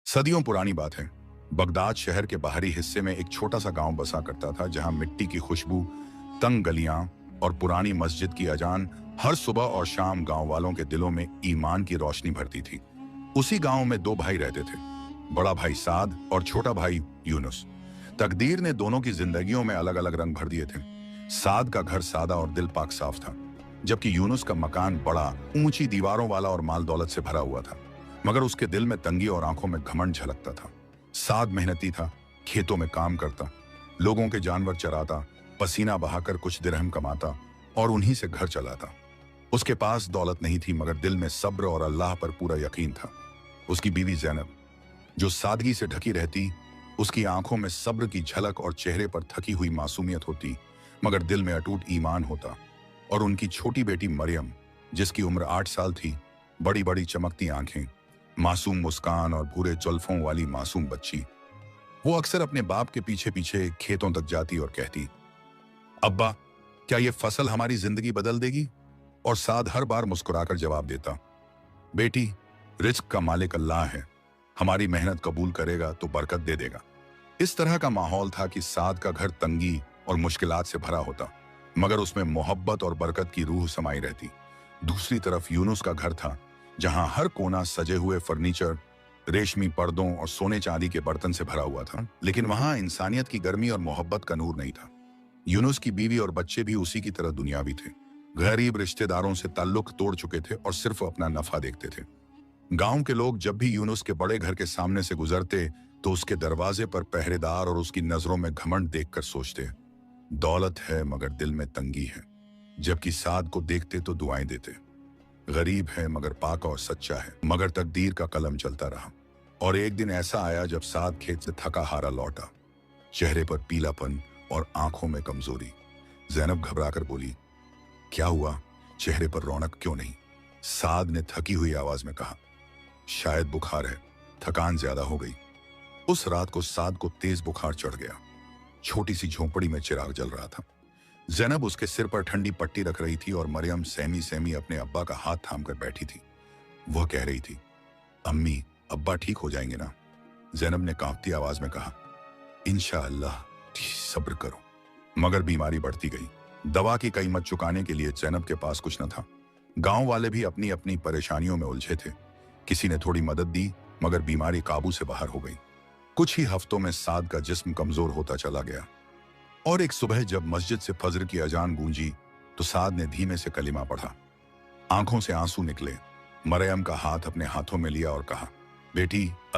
सदियों पुरानी बात है। बगदाद शहर के बाहरी हिस्से में एक छोटा सा गांव बसा करता था, जहां मिट्टी की खुशबू, तंग गलियां और पुरानी मस्जिद की अजान हर सुबह और शाम गांव वालों के दिलों में ईमान की रोशनी भरती थी। उसी गांव में दो भाई रहते थे, बड़ा भाई साद और छोटा भाई यूनुस। तकदीर ने दोनों की जिंदगियों में अलग अलग रंग भर दिए थे। साद का घर सादा और दिल पाक साफ था, जबकि यूनुस का मकान बड़ा, ऊंची दीवारों वाला और माल दौलत से भरा हुआ था। मगर उसके दिल में तंगी और आंखों में घमंड झलकता था। साद मेहनती था, खेतों में काम करता, लोगों के जानवर चराता, पसीना बहाकर कुछ दिरहम कमाता और उन्हीं से घर चलाता। उसके पास दौलत नहीं थी, मगर दिल में सब्र और अल्लाह पर पूरा यकीन था। उसकी बीवी ज़ैनब, जो सादगी से ढकी रहती, उसकी आंखों में सब्र की झलक और चेहरे पर थकी हुई मासूमियत होती, मगर दिल में अटूट ईमान होता। और उनकी छोटी बेटी मरियम, जिसकी उम्र 8 साल थी, बड़ी बड़ी चमकती आंखें, मासूम मुस्कान और भूरे जुल्फों वाली मासूम बच्ची। वो अक्सर अपने बाप के पीछे पीछे खेतों तक जाती और कहती, अब्बा, क्या ये फसल हमारी जिंदगी बदल देगी? और साद हर बार मुस्कुराकर जवाब देता, बेटी, रिज्क का मालिक अल्लाह है, हमारी मेहनत कबूल करेगा तो बरकत दे देगा। इस तरह का माहौल था कि साद का घर तंगी और मुश्किलात से भरा होता, मगर उसमें मोहब्बत और बरकत की रूह समाई रहती। दूसरी तरफ यूनुस का घर था, जहां हर कोना सजे हुए फर्नीचर, रेशमी पर्दों और सोने चांदी के बर्तन से भरा हुआ था, लेकिन वहां इंसानियत की गर्मी और मोहब्बत का नूर नहीं था। यूनुस की बीवी और बच्चे भी उसी की तरह दुनियावी थे। गरीब रिश्तेदारों से ताल्लुक तोड़ चुके थे और सिर्फ अपना नफा देखते थे। गांव के लोग जब भी यूनुस के बड़े घर के सामने से गुजरते, तो उसके दरवाजे पर पहरेदार और उसकी नजरों में घमंड देखकर सोचते, दौलत है मगर दिल में तंगी है। जबकि साद को देखते तो दुआएं देते, गरीब है मगर पाक और सच्चा है। मगर तकदीर का कलम चलता रहा, और एक दिन ऐसा आया जब साद खेत से थका हारा लौटा, चेहरे पर पीलापन और आंखों में कमजोरी। ज़ैनब घबराकर बोली, क्या हुआ? चेहरे पर रौनक क्यों नहीं? साद ने थकी हुई आवाज में कहा, शायद बुखार है, थकान ज्यादा हो गई। उस रात को साद को तेज बुखार चढ़ गया। छोटी सी झोंपड़ी में चिराग जल रहा था। ज़ैनब उसके सिर पर ठंडी पट्टी रख रही थी और मरियम सहमी सहमी अपने अब्बा का हाथ थामकर बैठी थी। वह कह रही थी, अम्मी, अब्बा ठीक हो जाएंगे ना? ज़ैनब ने कांपती आवाज में कहा, इंशाअल्लाह, सब्र करो। मगर बीमारी बढ़ती गई। दवा की कीमत चुकाने के लिए ज़ैनब के पास कुछ न था। गांव वाले भी अपनी अपनी परेशानियों में उलझे थे। किसी ने थोड़ी मदद दी, मगर बीमारी काबू से बाहर हो गई। कुछ ही हफ्तों में साद का जिस्म कमजोर होता चला गया। और एक सुबह जब मस्जिद से फजर की अजान गूंजी, तो साद ने धीमे से कलिमा पढ़ा। आंखों से आंसू निकले। मरियम का हाथ अपने हाथों में लिया और कहा, बेटी,